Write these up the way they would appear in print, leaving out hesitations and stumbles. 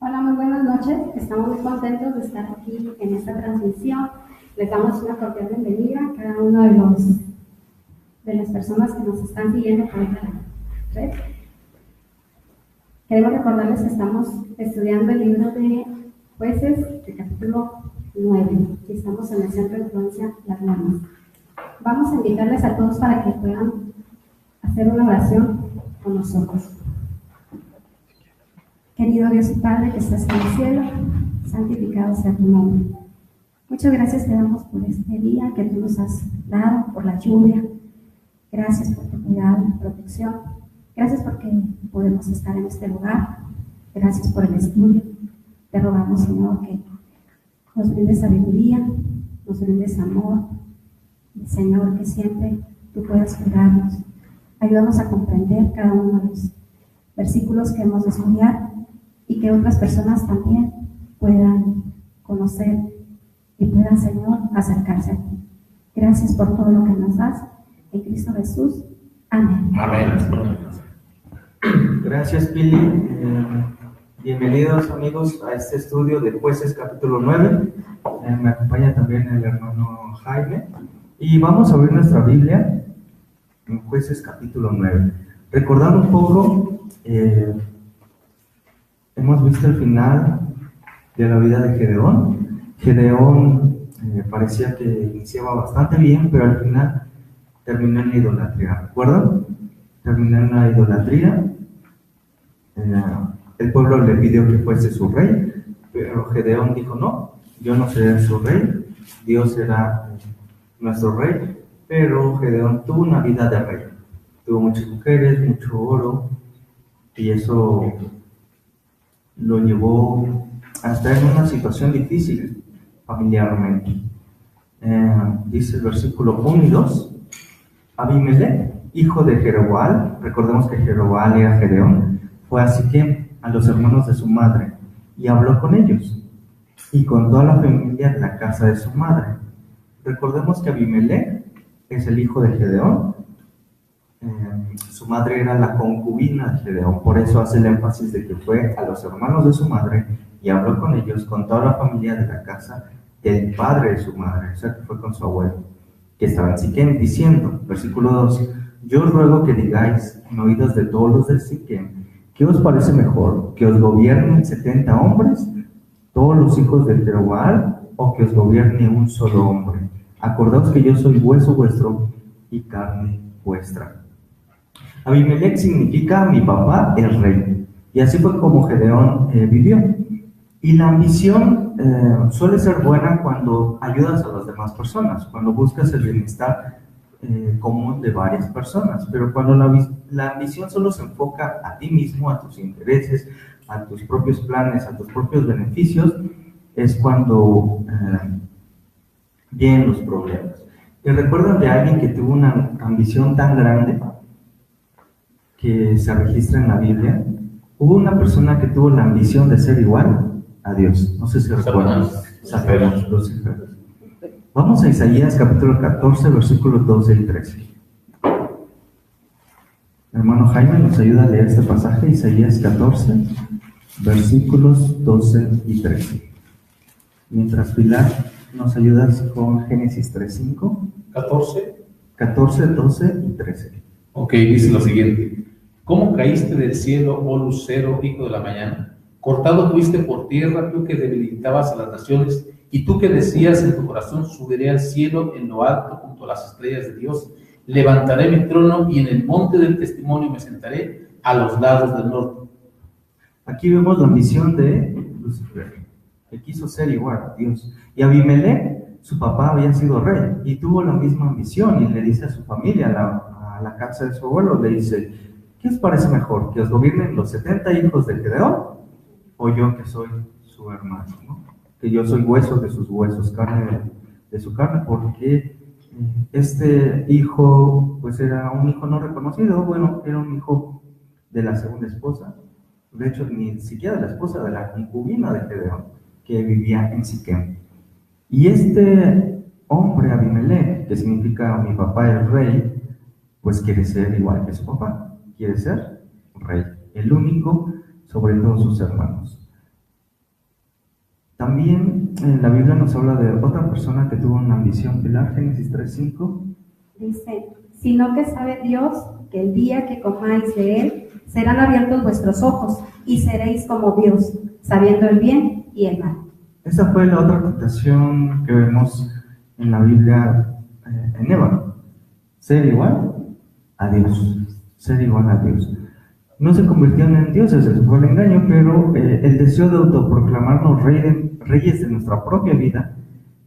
Hola, muy buenas noches. Estamos muy contentos de estar aquí en esta transmisión. Les damos una cordial bienvenida a cada uno de las personas que nos están siguiendo por esta red. Queremos recordarles que estamos estudiando el libro de Jueces, de capítulo 9, y estamos en el centro de influencia Las Normas. Vamos a invitarles a todos para que puedan hacer una oración con nosotros. Querido Dios y Padre que estás en el cielo, santificado sea tu nombre. Muchas gracias te damos por este día que tú nos has dado, por la lluvia. Gracias por tu cuidado y protección. Gracias porque podemos estar en este lugar. Gracias por el estudio. Te rogamos, Señor, que nos brindes sabiduría, nos brindes amor. Señor, que siempre tú puedas cuidarnos. Ayúdanos a comprender cada uno de los versículos que hemos de estudiar y que otras personas también puedan conocer y puedan, Señor, acercarse a ti. Gracias por todo lo que nos das. En Cristo Jesús. Amén. Amén. Gracias, Pili. Bienvenidos, amigos, a este estudio de Jueces capítulo 9. Me acompaña también el hermano Jaime. Y vamos a abrir nuestra Biblia en Jueces capítulo 9. Recordando un poco, hemos visto el final de la vida de Gedeón. Gedeón parecía que iniciaba bastante bien, pero al final terminó en la idolatría. ¿Recuerdan? Terminó en la idolatría. El pueblo le pidió que fuese su rey, pero Gedeón dijo: no, yo no seré su rey, Dios será nuestro rey. Pero Gedeón tuvo una vida de rey, tuvo muchas mujeres, mucho oro, y eso lo llevó a estar en una situación difícil familiarmente. Dice el versículo 1 y 2: Abimelech, hijo de Jeroboam, recordemos que Jeroboam era Gedeón, fue a Siquem, a los hermanos de su madre, y habló con ellos, y con toda la familia de la casa de su madre. Recordemos que Abimelech es el hijo de Gedeón. Su madre era la concubina de Gedeón, por eso hace el énfasis de que fue a los hermanos de su madre y habló con ellos, con toda la familia de la casa del padre de su madre, o sea que fue con su abuelo, que estaba en Siquem, diciendo, versículo 2: yo os ruego que digáis en oídos de todos los de Siquem, ¿qué os parece mejor? ¿Que os gobiernen 70 hombres, todos los hijos de Jeroboam, o que os gobierne un solo hombre? Acordaos que yo soy hueso vuestro y carne vuestra. Abimelech significa mi papá el rey, y así fue como Gedeón vivió. Y la ambición suele ser buena cuando ayudas a las demás personas, cuando buscas el bienestar común de varias personas, pero cuando la ambición solo se enfoca a ti mismo, a tus intereses, a tus propios planes, a tus propios beneficios, es cuando vienen los problemas. ¿Y recuerdan de alguien que tuvo una ambición tan grande que se registra en la Biblia? Hubo una persona que tuvo la ambición de ser igual a Dios. No sé si recuerdan. Sabemos, Lucifer. Vamos a Isaías capítulo 14, versículos 12 y 13. Hermano Jaime nos ayuda a leer este pasaje, Isaías 14, versículos 12 y 13. Mientras Pilar nos ayudas con Génesis 3:5. 14, 12 y 13. Ok, dice lo siguiente: ¿cómo caíste del cielo, oh lucero, hijo de la mañana? Cortado fuiste por tierra, tú que debilitabas a las naciones, y tú que decías en tu corazón: subiré al cielo en lo alto junto a las estrellas de Dios, levantaré mi trono y en el monte del testimonio me sentaré a los lados del norte. Aquí vemos la ambición de Lucifer, que quiso ser igual a Dios. Y Abimelech, su papá, había sido rey y tuvo la misma ambición, y le dice a su familia, a la casa de su abuelo, le dice: ¿qué os parece mejor? ¿Que os gobiernen los 70 hijos de Gedeón, o yo que soy su hermano, ¿no? Que yo soy hueso de sus huesos, carne de su carne? Porque este hijo pues era un hijo no reconocido. Bueno, era un hijo de la segunda esposa, de hecho ni siquiera de la esposa, de la concubina de Gedeón, que vivía en Siquem. Y este hombre, Abimelech, que significa mi papá el rey, pues quiere ser igual que su papá, quiere ser rey, el único sobre todos sus hermanos. También en la Biblia nos habla de otra persona que tuvo una ambición, Pilar, Génesis 3:5. Dice, sino que sabe Dios que el día que comáis de él, serán abiertos vuestros ojos y seréis como Dios, sabiendo el bien y el mal. Esa fue la otra tentación que vemos en la Biblia en Eva. Ser igual a Dios. Ser igual a Dios. No se convirtieron en dioses, ese fue el engaño, pero el deseo de autoproclamarnos reyes de nuestra propia vida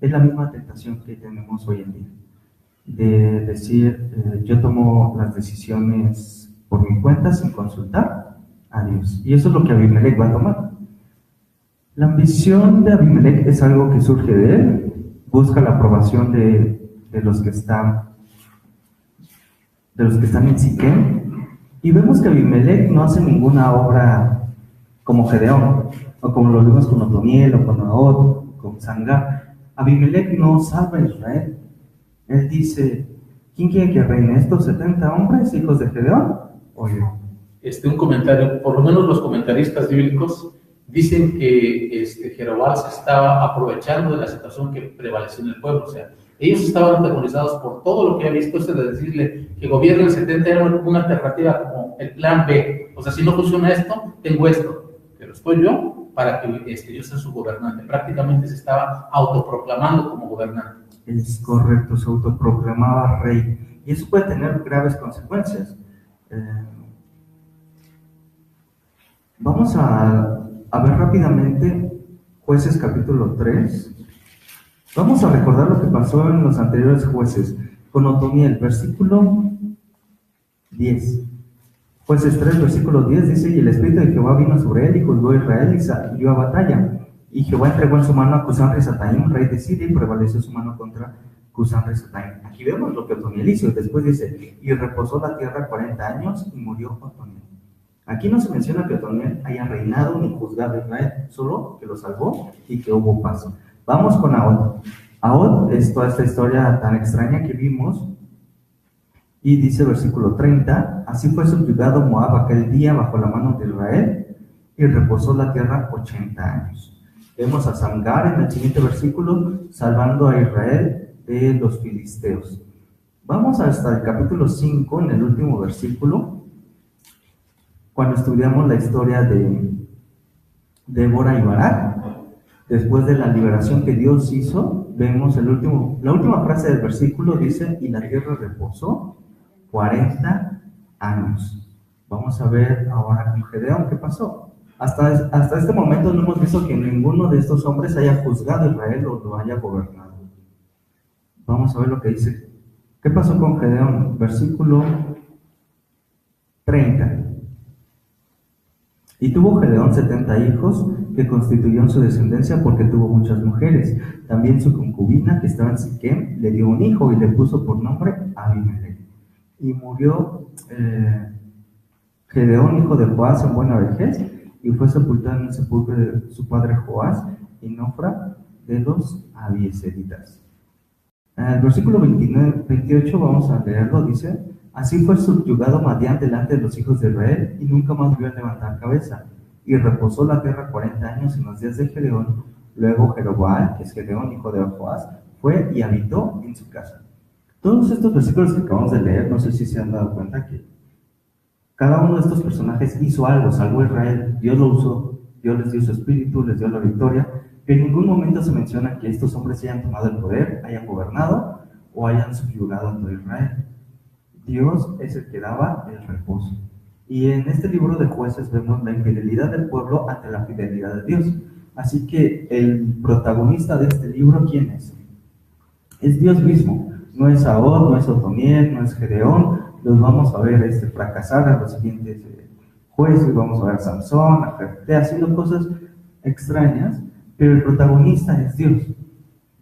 es la misma tentación que tenemos hoy en día. De decir, yo tomo las decisiones por mi cuenta sin consultar a Dios. Y eso es lo que Abimelech va a tomar. La ambición de Abimelech es algo que surge de él, busca la aprobación de los que están en Siquem, y vemos que Abimelech no hace ninguna obra como Gedeón, o como lo vimos con Otoniel, o con Ahod, con Sangar. Abimelech no salva a Israel. Él dice, ¿quién quiere que reine estos 70 hombres, hijos de Gedeón? O yo. Un comentario, por lo menos los comentaristas bíblicos dicen que Jeroboam se estaba aprovechando de la situación que prevaleció en el pueblo. O sea, ellos estaban antagonizados por todo lo que había visto, de decirle que gobierne el 70 era una alternativa como el plan B. O sea, si no funciona esto, tengo esto, pero estoy yo para que yo sea su gobernante. Prácticamente se estaba autoproclamando como gobernante. Es correcto, se autoproclamaba rey. Y eso puede tener graves consecuencias. Vamos a ver rápidamente Jueces capítulo 3. Vamos a recordar lo que pasó en los anteriores jueces con Otoniel, versículo 10. Jueces 3, versículo 10 dice, y el Espíritu de Jehová vino sobre él y juzgó a Israel y salió a batalla. Y Jehová entregó en su mano a Cusán-Risataim, rey de Siria, y prevaleció su mano contra Cusán-Risataim. Aquí vemos lo que Otoniel hizo, y después dice, y reposó la tierra 40 años y murió Otoniel. Aquí no se menciona que Otoniel haya reinado ni juzgado a Israel, solo que lo salvó y que hubo paz. Vamos con Ahod. Ahod es toda esta historia tan extraña que vimos, y dice versículo 30, así fue subyugado Moab aquel día bajo la mano de Israel, y reposó la tierra 80 años. Vemos a Sangar en el siguiente versículo, salvando a Israel de los filisteos. Vamos hasta el capítulo 5, en el último versículo, cuando estudiamos la historia de Débora y Barak. Después de la liberación que Dios hizo, vemos la última frase del versículo, dice, y la tierra reposó 40 años. Vamos a ver ahora con Gedeón qué pasó. Hasta este momento no hemos visto que ninguno de estos hombres haya juzgado a Israel o lo haya gobernado. Vamos a ver lo que dice. ¿Qué pasó con Gedeón? Versículo 30. Y tuvo Gedeón 70 hijos que constituyeron su descendencia porque tuvo muchas mujeres. También su concubina que estaba en Siquem le dio un hijo y le puso por nombre Abimelech. Y murió Gedeón, hijo de Joás, en buena vejez, y fue sepultado en el sepulcro de su padre Joás y Nofra de los abieseritas. El versículo 28 vamos a leerlo, dice, así fue subyugado Madián delante de los hijos de Israel y nunca más vio levantar cabeza. Y reposó la tierra 40 años en los días de Gedeón. Luego Jeroboam, que es Gedeón, hijo de Joás, fue y habitó en su casa. Todos estos versículos que acabamos de leer, no sé si se han dado cuenta que cada uno de estos personajes hizo algo, salvó a Israel, Dios lo usó, Dios les dio su espíritu, les dio la victoria, pero en ningún momento se menciona que estos hombres hayan tomado el poder, hayan gobernado o hayan subyugado a todo Israel. Dios es el que daba el reposo. Y en este libro de Jueces vemos la infidelidad del pueblo ante la fidelidad de Dios. Así que el protagonista de este libro, ¿quién es? Es Dios mismo. No es Ahod, no es Otoniel, no es Gedeón. Los vamos a ver fracasar a los siguientes jueces. Vamos a ver a Sansón, a Jefté, haciendo cosas extrañas. Pero el protagonista es Dios.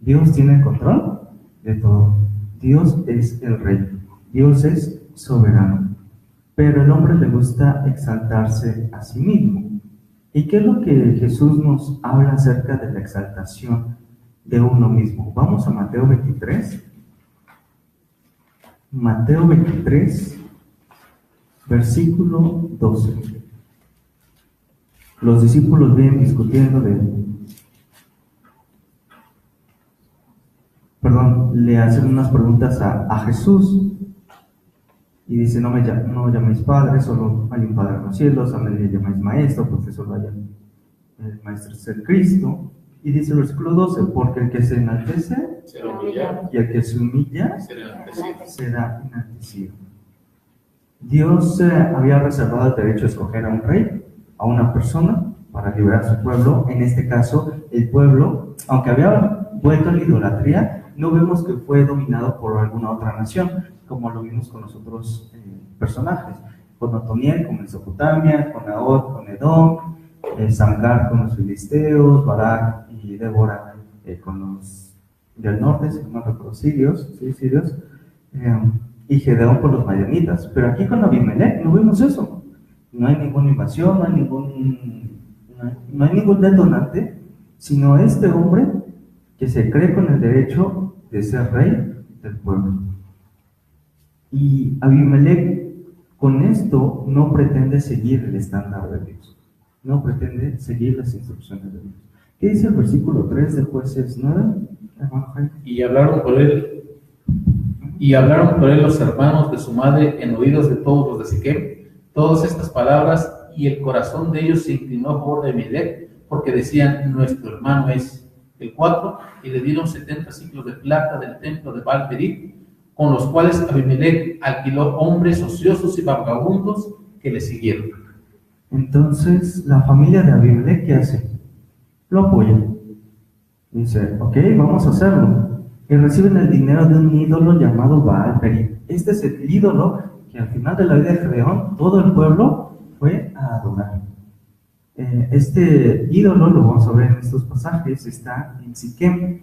Dios tiene el control de todo. Dios es el rey. Dios es soberano. Pero el hombre le gusta exaltarse a sí mismo. ¿Y qué es lo que Jesús nos habla acerca de la exaltación de uno mismo? Vamos a Mateo 23. Mateo 23, versículo 12. Los discípulos vienen discutiendo le hacen unas preguntas a Jesús y dice, no llaméis padre, solo hay un Padre en los cielos, a mí le llamáis maestro, porque solo hay el maestro es el Cristo. Y dice el versículo 12, porque el que se enaltece Será humillado, y el que se humilla será enaltecido. será enaltecido. Dios había reservado el derecho a escoger a un rey, a una persona, para liberar a su pueblo. En este caso, el pueblo, aunque había vuelto a la idolatría, no vemos que fue dominado por alguna otra nación, como lo vimos con los otros personajes, con Otoniel, con Mesopotamia, con Naot, con Edom, Samgar con los filisteos, Barak y Débora con los del norte, si no me recuerdo, sirios, y Gedeón con los madianitas. Pero aquí con Abimelech no vemos eso. No hay ninguna invasión, no hay ningún detonante, sino este hombre que se cree con el derecho de ser rey del pueblo. Y Abimelech con esto no pretende seguir el estándar de Dios, no pretende seguir las instrucciones de Dios. ¿Qué dice el versículo 3 de Jueces 9, hermano Jaime? Y hablaron por él los hermanos de su madre en oídos de todos los de Siquem, todas estas palabras, y el corazón de ellos se inclinó a favor de Abimelech, porque decían, nuestro hermano es. El 4, y le dieron 70 ciclos de plata del templo de Baal-Perit, con los cuales Abimelech alquiló hombres ociosos y vagabundos que le siguieron. Entonces, la familia de Abimelech, ¿qué hace? Lo apoya. Dice, ok, vamos a hacerlo. Y reciben el dinero de un ídolo llamado Baal-Perit. Este es el ídolo que al final de la vida de Gedeón, todo el pueblo fue a adorar. Este ídolo, lo vamos a ver en estos pasajes, está en Siquem,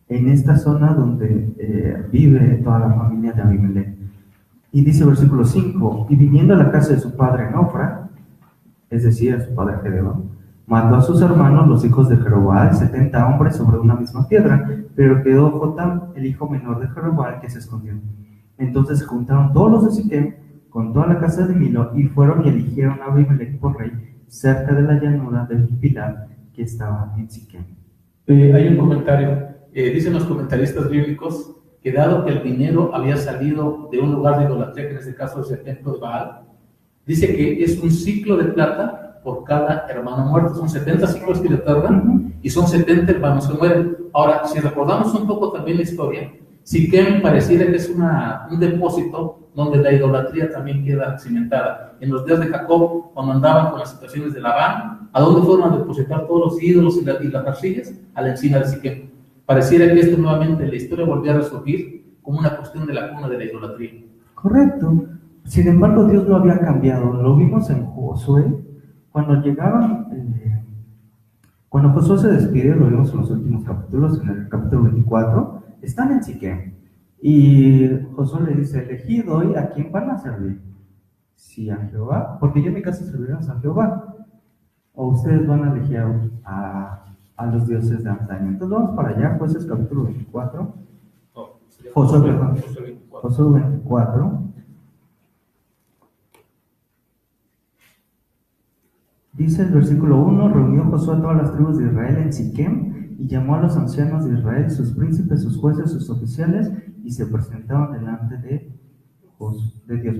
en esta zona donde vive toda la familia de Abimelech. Y dice versículo 5, y viniendo a la casa de su padre en Ofra, es decir, a su padre Gedeón, mató a sus hermanos, los hijos de Jerobbaal, 70 hombres sobre una misma piedra, pero quedó Jotam, el hijo menor de Jerobbaal, que se escondió. Entonces se juntaron todos los de Siquem con toda la casa de Milo y fueron y eligieron a Abimelech por rey cerca de la llanura del Pilar que estaba en Siquem. Hay un comentario, dicen los comentaristas bíblicos que dado que el dinero había salido de un lugar de idolatría, que en este caso es el templo de Baal, dice que es un ciclo de plata por cada hermano muerto. Son 70 ciclos que le tardan y son 70 hermanos que mueren. Ahora, si recordamos un poco también la historia, Siquem pareciera que es un depósito donde la idolatría también queda cimentada. En los días de Jacob, cuando andaban con las situaciones de Labán, ¿a dónde fueron a depositar todos los ídolos y las arcillas? A la encina de Siquem. Pareciera que esto nuevamente la historia volvió a resurgir como una cuestión de la cuna de la idolatría. Correcto. Sin embargo, Dios lo había cambiado. Lo vimos en Josué. Cuando llegaron, cuando Josué se despide, lo vimos en los últimos capítulos, en el capítulo 24, están en Siquem. Y Josué le dice, elegid hoy a quién van a servir. Si a Jehová, porque yo en mi casa serviremos a Jehová. O ustedes van a elegir a los dioses de antaño. Entonces vamos para allá, Jueces capítulo 24. Josué 24. Dice el versículo 1, reunió Josué a todas las tribus de Israel en Siquem y llamó a los ancianos de Israel, sus príncipes, sus jueces, sus oficiales, y se presentaron delante de Dios.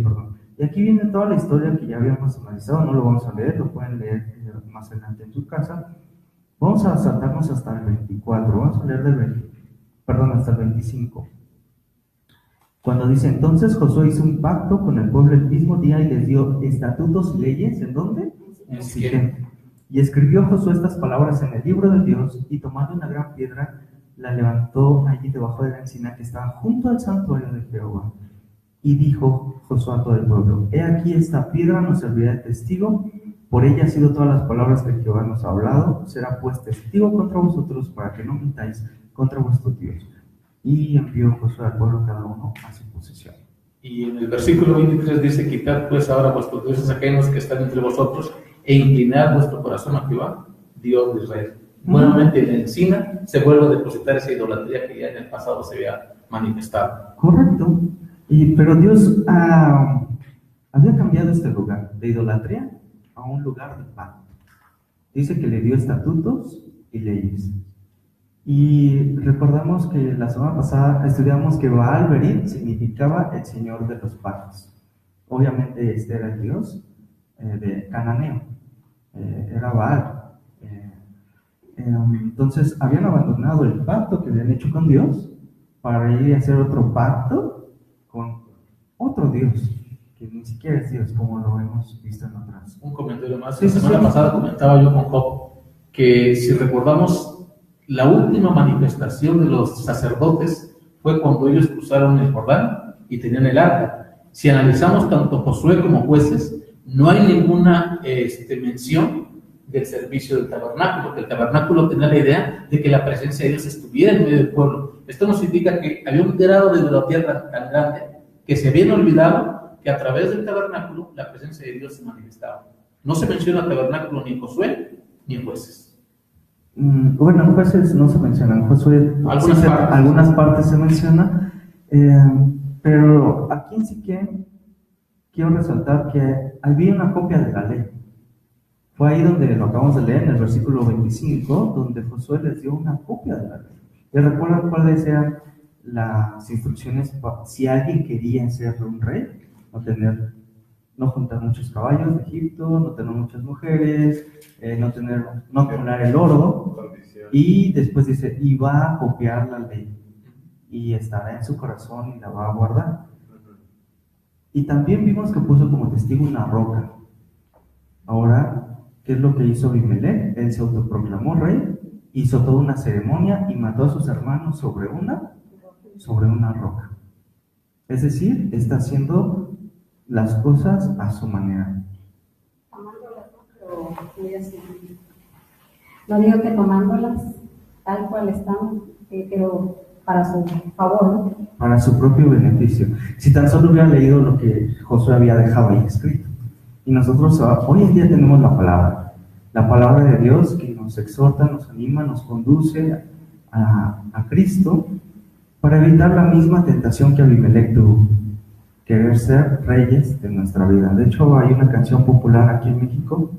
Y aquí viene toda la historia que ya habíamos analizado, no lo vamos a leer, lo pueden leer más adelante en su casa. Vamos a saltarnos hasta el 24, vamos a leer hasta el 25. Cuando dice, entonces Josué hizo un pacto con el pueblo el mismo día y les dio estatutos y leyes, ¿en dónde? En Siquem. Y escribió Josué estas palabras en el libro de Dios, y tomando una gran piedra, la levantó allí debajo de la encina que estaba junto al santuario de Jehová. Y dijo Josué a todo el pueblo, he aquí esta piedra nos servirá de testigo, por ella han sido todas las palabras que Jehová nos ha hablado, será pues testigo contra vosotros para que no mintáis contra vuestro Dios. Y envió Josué al pueblo cada uno a su posesión. Y en el versículo 23 dice, quitad pues ahora vuestros dioses ajenos que están entre vosotros, e inclinad vuestro corazón a Jehová, Dios de Israel. Nuevamente en la encina se vuelve a depositar esa idolatría que ya en el pasado se había manifestado. Correcto. Pero Dios había cambiado este lugar de idolatría a un lugar de pacto. Dice que le dio estatutos y leyes. Y recordamos que la semana pasada estudiamos que Baal-Berith significaba el Señor de los pactos. Obviamente este era el Dios de Cananeo, era Baal. Entonces habían abandonado el pacto que habían hecho con Dios para ir a hacer otro pacto con otro Dios, que ni siquiera es Dios, como lo hemos visto en otras. Un comentario más. Sí, La sí, semana sí. pasada comentaba yo con Job que si recordamos, la última manifestación de los sacerdotes fue cuando ellos cruzaron el Jordán y tenían el arca. Si analizamos tanto Josué como Jueces, no hay ninguna mención del servicio del tabernáculo, que el tabernáculo tenía la idea de que la presencia de Dios estuviera en medio del pueblo. Esto nos indica que había un grado de idolatría tan grande que se habían olvidado que a través del tabernáculo la presencia de Dios se manifestaba. No se menciona tabernáculo ni en Josué ni en Jueces. Bueno, en Jueces no se menciona, en Josué algunas partes se menciona, pero aquí en Siquem quiero resaltar que había una copia de la ley. Fue ahí donde lo acabamos de leer, en el versículo 25, donde Josué les dio una copia de la ley. ¿Y recuerdan cuáles eran las instrucciones si alguien quería ser un rey? No juntar muchos caballos de Egipto, no tener muchas mujeres, no acumular el oro. Y después dice, y va a copiar la ley, y estará en su corazón y la va a guardar. Y también vimos que puso como testigo una roca. Ahora, ¿qué es lo que hizo Abimelech? Él se autoproclamó rey, hizo toda una ceremonia y mató a sus hermanos sobre una roca. Es decir, está haciendo las cosas a su manera. Tomándolas, pero muy así. No digo que tomándolas tal cual están, pero para su favor, ¿no? Para su propio beneficio. Si tan solo hubiera leído lo que Josué había dejado ahí escrito. Y nosotros hoy en día tenemos la palabra de Dios que nos exhorta, nos anima, nos conduce a Cristo para evitar la misma tentación que Abimelech tuvo, querer ser reyes de nuestra vida. De hecho, hay una canción popular aquí en México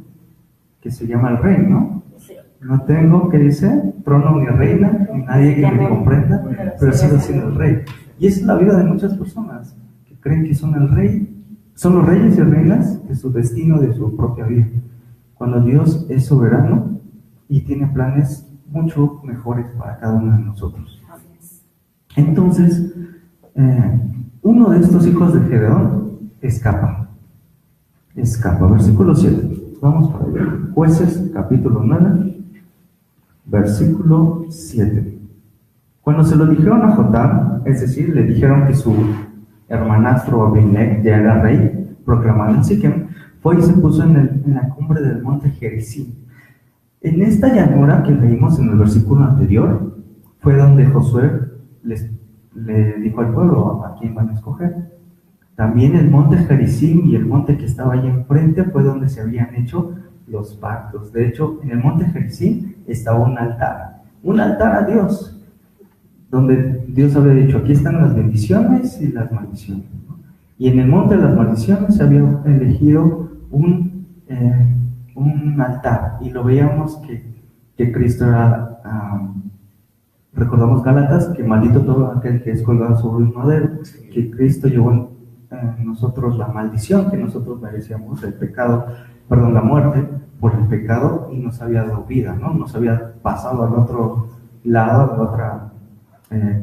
que se llama El Rey, ¿no? Sí. No tengo, ¿qué dice? Trono ni reina, ni nadie que me comprenda, pero sigo siendo el rey. Y esa es la vida de muchas personas que creen que son el rey. Son los reyes y reinas de su destino, de su propia vida. Cuando Dios es soberano y tiene planes mucho mejores para cada uno de nosotros. Entonces, uno de estos hijos de Gedeón escapa. Versículo 7. Vamos para allá. Jueces, capítulo 9, versículo 7. Cuando se lo dijeron a Jotam, es decir, le dijeron que su hermanastro Abimelech ya era rey, proclamado en Siquem, fue y se puso en la cumbre del monte Gerizim. En esta llanura que leímos en el versículo anterior, fue donde Josué le dijo al pueblo a quién van a escoger. También el monte Gerizim y el monte que estaba allí enfrente fue donde se habían hecho los pactos. De hecho, en el monte Gerizim estaba un altar a Dios, donde Dios había dicho, aquí están las bendiciones y las maldiciones. Y en el monte de las maldiciones se había elegido un altar, y lo veíamos que Cristo era, recordamos Gálatas, que maldito todo aquel que es colgado sobre un madero, que Cristo llevó en nosotros la maldición que nosotros merecíamos, el pecado, la muerte por el pecado, y nos había dado vida, ¿no? Nos había pasado al otro lado, a la otra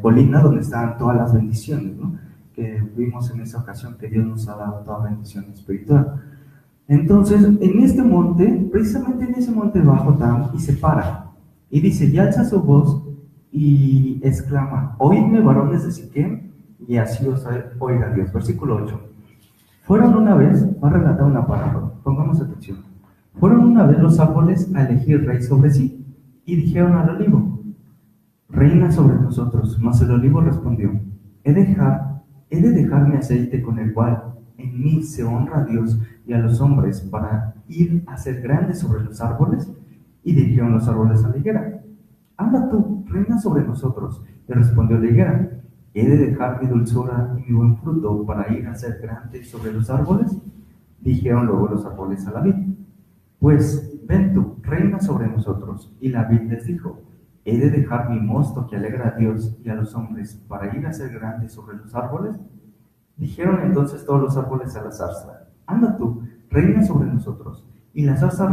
colina donde estaban todas las bendiciones, ¿no? Que vimos en esa ocasión que Dios nos ha dado toda bendición espiritual. Entonces, en este monte, precisamente en ese monte va Jotam y se para y dice, y alza su voz y exclama, oídme varones de Siquem, y así os oiga Dios. Versículo 8. Fueron una vez, va a relatar una parábola, pongamos atención. Fueron una vez los árboles a elegir rey sobre sí, y dijeron al olivo, reina sobre nosotros. Mas el olivo respondió, he de dejar mi aceite con el cual en mí se honra a Dios y a los hombres, para ir a ser grande sobre los árboles. Y dijeron los árboles a la higuera, habla tú, reina sobre nosotros. Y respondió la higuera, he de dejar mi dulzura y mi buen fruto para ir a ser grande sobre los árboles. Dijeron luego los árboles a la vid, pues ven tú, reina sobre nosotros. Y la vid les dijo, ¿he de dejar mi mosto que alegra a Dios y a los hombres para ir a ser grande sobre los árboles? Dijeron entonces todos los árboles a la zarza: anda tú, reina sobre nosotros. Y la zarza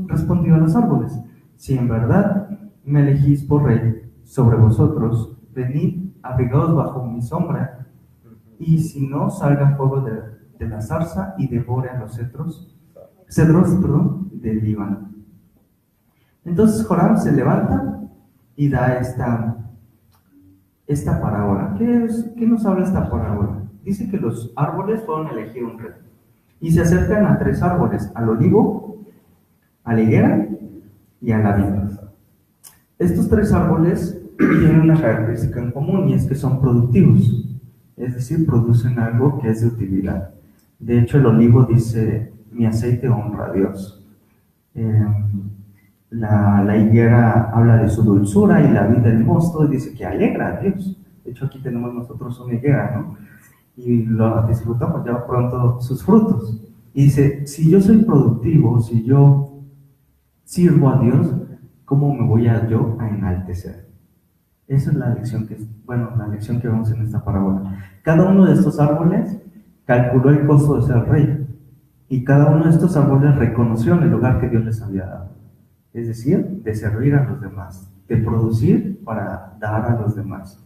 respondió a los árboles: si en verdad me elegís por rey sobre vosotros, venid, abrigaos bajo mi sombra, y si no, salga fuego de la zarza y devore a los cedros del Líbano. Entonces Joram se levanta y da esta parábola. ¿Qué nos habla esta parábola? Dice que los árboles fueron a elegir un rey y se acercan a 3 árboles: al olivo, a la higuera y a la vid. Estos 3 árboles tienen una característica en común, y es que son productivos, es decir, producen algo que es de utilidad. De hecho, el olivo dice: mi aceite honra a Dios. La higuera habla de su dulzura, y la vid del mosto dice que alegra a Dios. De hecho, aquí tenemos nosotros una higuera, ¿no? Y lo disfrutamos ya pronto sus frutos. Y dice: si yo soy productivo, si yo sirvo a Dios, ¿cómo me voy yo a enaltecer? Esa es la lección la lección que vemos en esta parábola. Cada uno de estos árboles calculó el costo de ser rey, y cada uno de estos árboles reconoció en el lugar que Dios les había dado, es decir, de servir a los demás, de producir para dar a los demás.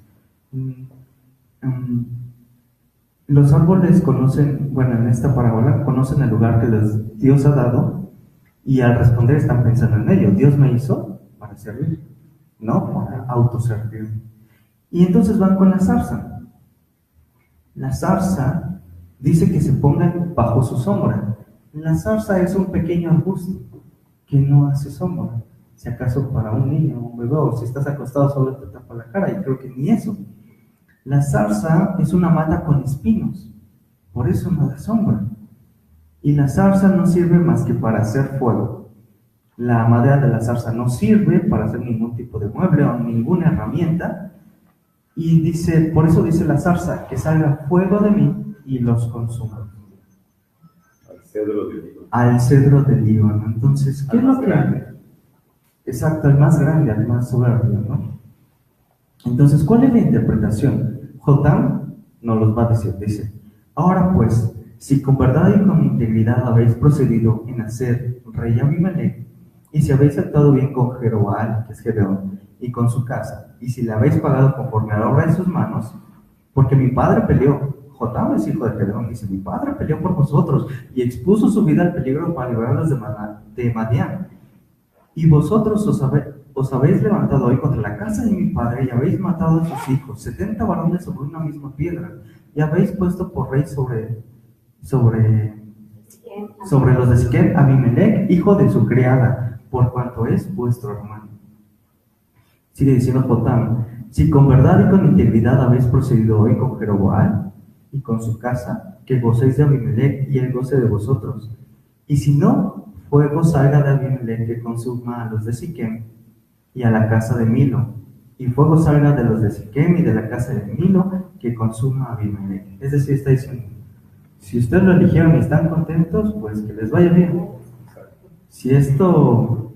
Los árboles conocen, en esta parábola, conocen el lugar que Dios ha dado, y al responder están pensando en ello. Dios me hizo para servir, no para autoservir. Y entonces van con la zarza. La zarza dice que se pongan bajo su sombra. La zarza es un pequeño arbusto que no hace sombra. Si acaso para un niño, un bebé, o si estás acostado solo te tapa la cara, y creo que ni eso. La zarza es una mata con espinos, por eso no da sombra. Y la zarza no sirve más que para hacer fuego. La madera de la zarza no sirve para hacer ningún tipo de mueble o ninguna herramienta. Y por eso dice la zarza: que salga fuego de mí y los consuma. Al cedro del Líbano. Entonces, ¿qué es lo que hace? Exacto, el más grande, el más soberbio, ¿no? Entonces, ¿cuál es la interpretación? Jotam nos los va a decir. Dice: ahora pues, si con verdad y con integridad habéis procedido en hacer rey Abimelech, y si habéis actuado bien con Jeroboam, que es Gedeón, y con su casa, y si le habéis pagado conforme a la obra de sus manos, porque mi padre peleó. Jotam es hijo de Gedeón, dice: mi padre peleó por vosotros y expuso su vida al peligro para librarlos de Madián. Y vosotros os habéis levantado hoy contra la casa de mi padre y habéis matado a sus hijos, 70 varones sobre una misma piedra, y habéis puesto por rey sobre los de Siquem Abimelech, hijo de su criada, por cuanto es vuestro hermano. Sigue diciendo Jotam: si con verdad y con integridad habéis procedido hoy con Jeroboam y con su casa, que gocéis de Abimelech y él goce de vosotros. Y si no, fuego salga de Abimelech que consuma a los de Siquem y a la casa de Milo, y fuego salga de los de Siquem y de la casa de Milo que consuma a Abimelech. Es decir, está diciendo: si ustedes lo eligieron y están contentos, pues que les vaya bien. Si esto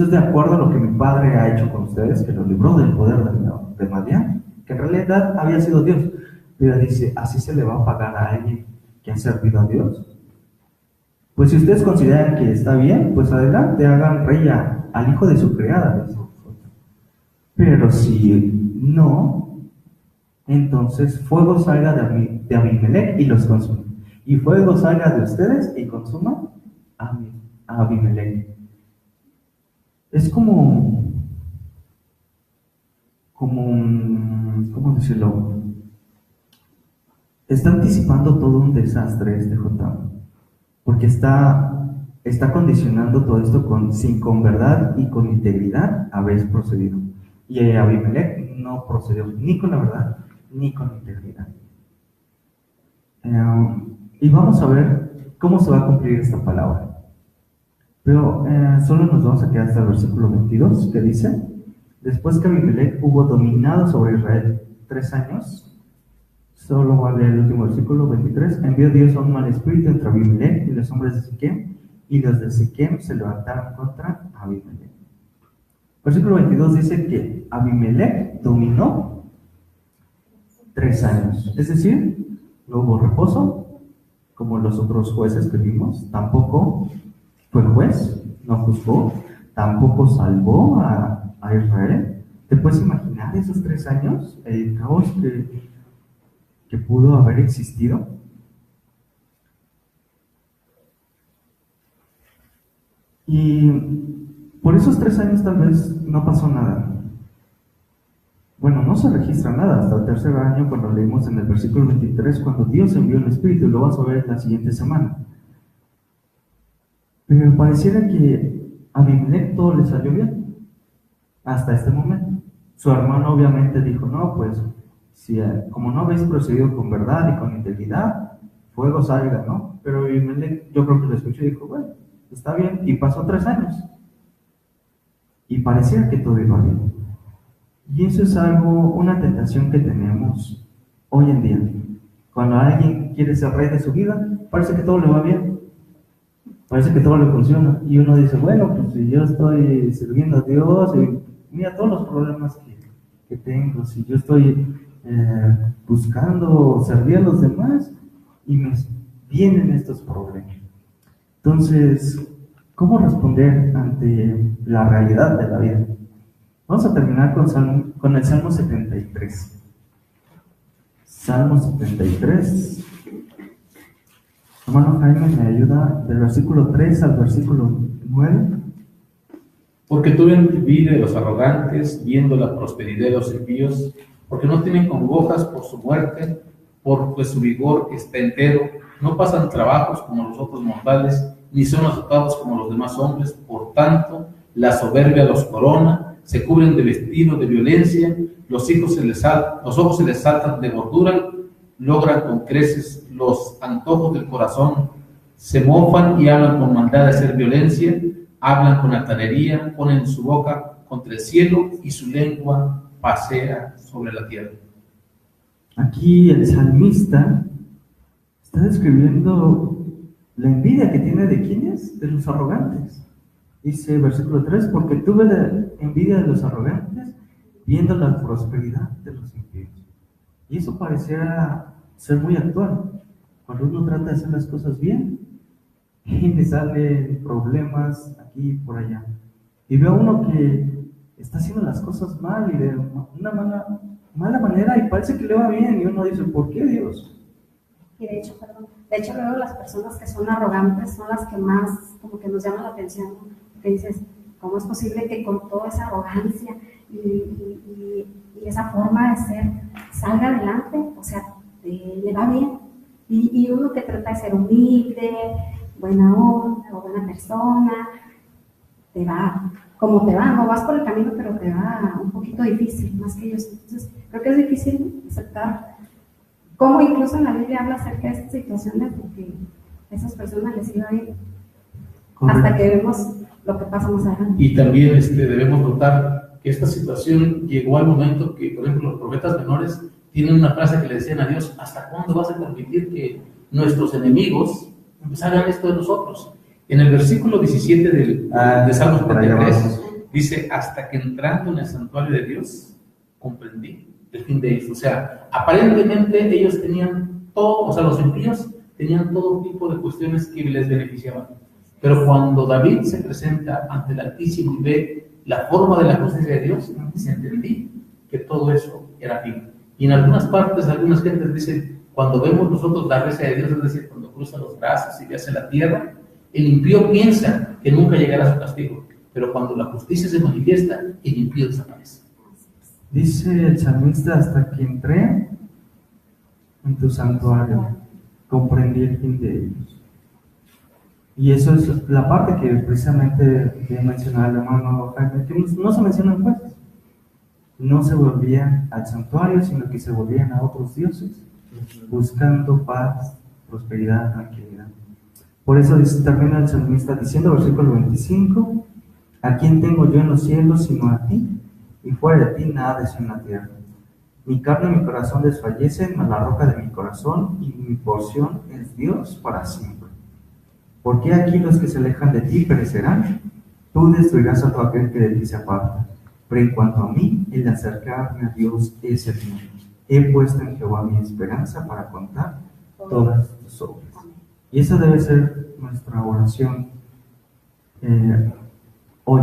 es de acuerdo a lo que mi padre ha hecho con ustedes, que los libró del poder de Madián, que en realidad había sido Dios, pero dice: así se le va a pagar a alguien que ha servido a Dios. Pues si ustedes consideran que está bien, pues adelante, hagan rey al hijo de su criada. Pero si no, entonces fuego salga de Abimelech y los consuma, y fuego salga de ustedes y consuma a Abimelech. Es como ¿cómo decirlo? Está anticipando todo un desastre Jotam, porque está condicionando todo esto con verdad y con integridad habéis procedido. Y Abimelech no procedió ni con la verdad ni con integridad. Y vamos a ver cómo se va a cumplir esta palabra. Pero solo nos vamos a quedar hasta el versículo 22, que dice: después que Abimelech hubo dominado sobre Israel 3 años, solo va a leer el último versículo 23, envió Dios a un mal espíritu entre Abimelech y los hombres de Siquem, y los de Siquem se levantaron contra Abimelech. Versículo 22 dice que Abimelech dominó 3 años. Es decir, no hubo reposo, como los otros jueces que vimos. Tampoco fue juez, no juzgó. Tampoco salvó a Israel. ¿Te puedes imaginar esos 3 años? El caos que pudo haber existido. Y por esos 3 años tal vez no pasó nada. Bueno, no se registra nada hasta el tercer año, cuando leímos en el versículo 23, cuando Dios envió el Espíritu, y lo vas a ver la siguiente semana. Pero pareciera que a Abimelech todo le salió bien, hasta este momento. Su hermano obviamente dijo, no, pues, si, como no habéis procedido con verdad y con integridad, fuego salga, ¿no? Pero Abimelech, yo creo que lo escuchó y dijo, bueno, está bien, y pasó 3 años. Y parecía que todo iba bien. Y eso es algo, una tentación que tenemos hoy en día. Cuando alguien quiere ser rey de su vida, parece que todo le va bien. Parece que todo le funciona. Y uno dice, bueno, pues si yo estoy sirviendo a Dios, y mira todos los problemas que tengo, si yo estoy buscando servir a los demás, y me vienen estos problemas. Entonces, ¿cómo responder ante la realidad de la vida? Vamos a terminar con el Salmo 73. Salmo 73. Hermano Jaime, me ayuda del versículo 3 al versículo 9. Porque tuve envidia de los arrogantes, viendo la prosperidad de los impíos, porque no tienen congojas por su muerte, porque su vigor está entero, no pasan trabajos como los otros mortales, ni son azotados como los demás hombres. Por tanto, la soberbia los corona, se cubren de vestido de violencia, los ojos se les saltan de gordura, logran con creces los antojos del corazón, se mofan y hablan con maldad de hacer violencia, hablan con altanería, ponen su boca contra el cielo y su lengua pasea sobre la tierra. Aquí el salmista está describiendo la envidia que tiene de quiénes, de los arrogantes. Dice versículo 3, porque tuve la envidia de los arrogantes, viendo la prosperidad de los impíos. Y eso pareciera ser muy actual. Cuando uno trata de hacer las cosas bien, y le salen problemas aquí y por allá. Y veo a uno que está haciendo las cosas mal y de una mala manera, y parece que le va bien, y uno dice, ¿por qué, Dios? Y de hecho, luego las personas que son arrogantes son las que más como que nos llaman la atención, ¿no? Porque dices, ¿cómo es posible que con toda esa arrogancia y esa forma de ser salga adelante? O sea, le va bien. Y uno que trata de ser humilde, buena onda o buena persona, te va, como te va, no vas por el camino, pero te va un poquito difícil, más que ellos. Entonces, creo que es difícil aceptar. Como incluso en la Biblia habla acerca de estas situaciones, porque a esas personas les iba bien. Hasta que vemos lo que pasa más adelante. Y también debemos notar que esta situación llegó al momento que, por ejemplo, los profetas menores tienen una frase que le decían a Dios: ¿hasta cuándo vas a permitir que nuestros enemigos hagan esto de nosotros? En el versículo 17 de Salmo 73 dice: hasta que entrando en el santuario de Dios comprendí el fin de ellos. O sea, aparentemente ellos tenían todo, o sea, los impíos tenían todo tipo de cuestiones que les beneficiaban. Pero cuando David se presenta ante el Altísimo y ve la forma de la justicia de Dios, se entendí que todo eso era fin. Y en algunas partes, algunas gentes dicen, cuando vemos nosotros la gracia de Dios, es decir, cuando cruza los brazos y ve hacia la tierra, el impío piensa que nunca llegará a su castigo, pero cuando la justicia se manifiesta, el impío desaparece. Dice el salmista: hasta que entré en tu santuario, comprendí el fin de ellos. Y eso es la parte que precisamente mencionaba el hermano Jaime, que no se mencionan jueces. No se volvían al santuario, sino que se volvían a otros dioses, buscando paz, prosperidad, tranquilidad. Por eso termina el salmista diciendo, versículo 25, ¿a quién tengo yo en los cielos sino a ti? Y fuera de ti nada deseo en la tierra. Mi carne y mi corazón desfallecen, a la roca de mi corazón, y mi porción es Dios para siempre. ¿Por qué aquí los que se alejan de ti perecerán? Tú destruirás a todo aquel que de ti se aparta. Pero en cuanto a mí, el acercarme a Dios es el mío. He puesto en Jehová mi esperanza para contar todas tus obras. Y esa debe ser nuestra oración hoy.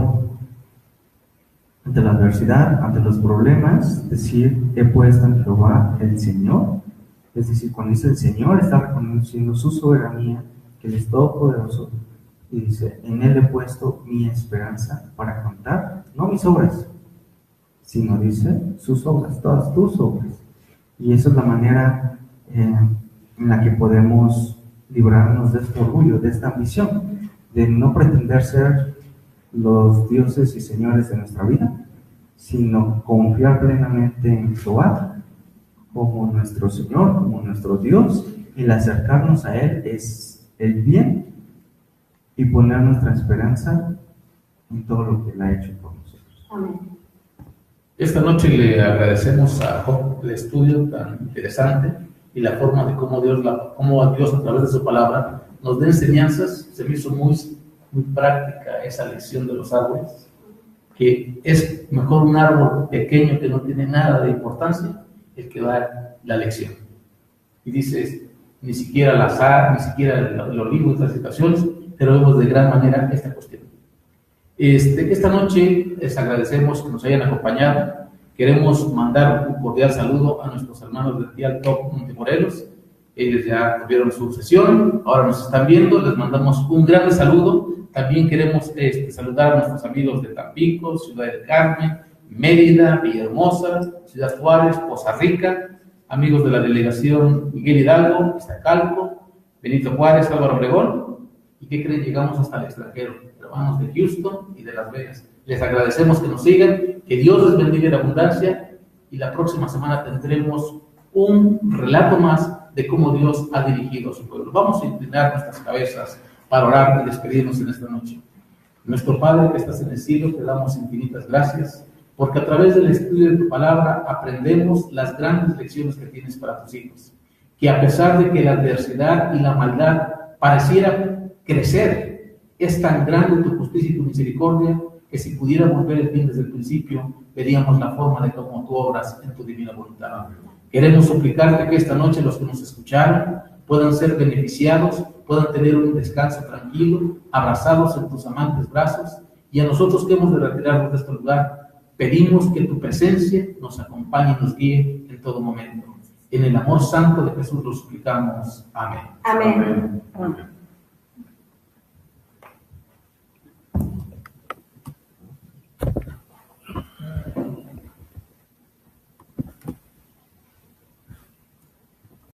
Ante la adversidad, ante los problemas, decir, he puesto en Jehová el Señor. Es decir, cuando dice el Señor, está reconociendo su soberanía, que Él es todopoderoso, y dice, en Él he puesto mi esperanza para contar, no mis obras, sino dice sus obras, todas tus obras. Y esa es la manera en la que podemos librarnos de este orgullo, de esta ambición, de no pretender ser los dioses y señores de nuestra vida, sino confiar plenamente en Jehová como nuestro Señor, como nuestro Dios. El acercarnos a Él es el bien y poner nuestra esperanza en todo lo que Él ha hecho por nosotros. Amén. Esta noche le agradecemos a Job el estudio tan interesante y la forma de cómo Dios a través de su palabra nos da enseñanzas. Se me hizo muy práctica esa lección de los árboles, que es mejor un árbol pequeño que no tiene nada de importancia el que da la lección. Y dice, ni siquiera el azar, ni siquiera el olivo, estas situaciones, pero vemos de gran manera esta cuestión. Esta noche les agradecemos que nos hayan acompañado. Queremos mandar un cordial saludo a nuestros hermanos de Tial Top Montemorelos. Ellos ya tuvieron su sesión, ahora nos están viendo, les mandamos un gran saludo. También queremos saludar a nuestros amigos de Tampico, Ciudad del Carmen, Mérida, Villahermosa, Ciudad Juárez, Poza Rica, amigos de la delegación Miguel Hidalgo, Iztacalco, Benito Juárez, Álvaro Obregón. ¿Y qué creen? Llegamos hasta el extranjero, hermanos de Houston y de Las Vegas. Les agradecemos que nos sigan, que Dios les bendiga en abundancia, y la próxima semana tendremos un relato más de cómo Dios ha dirigido a su pueblo. Vamos a inclinar nuestras cabezas para orar y despedirnos en esta noche. Nuestro Padre que estás en el cielo, te damos infinitas gracias, porque a través del estudio de tu palabra aprendemos las grandes lecciones que tienes para tus hijos. Que a pesar de que la adversidad y la maldad pareciera crecer, es tan grande tu justicia y tu misericordia, que si pudiéramos ver el fin desde el principio, veríamos la forma de cómo tú obras en tu divina voluntad. Queremos suplicarte que esta noche los que nos escucharon puedan ser beneficiados, puedan tener un descanso tranquilo, abrazados en tus amantes brazos, y a nosotros que hemos de retirarnos de este lugar, pedimos que tu presencia nos acompañe y nos guíe en todo momento. En el amor santo de Jesús lo suplicamos. Amén. Amén. Amén.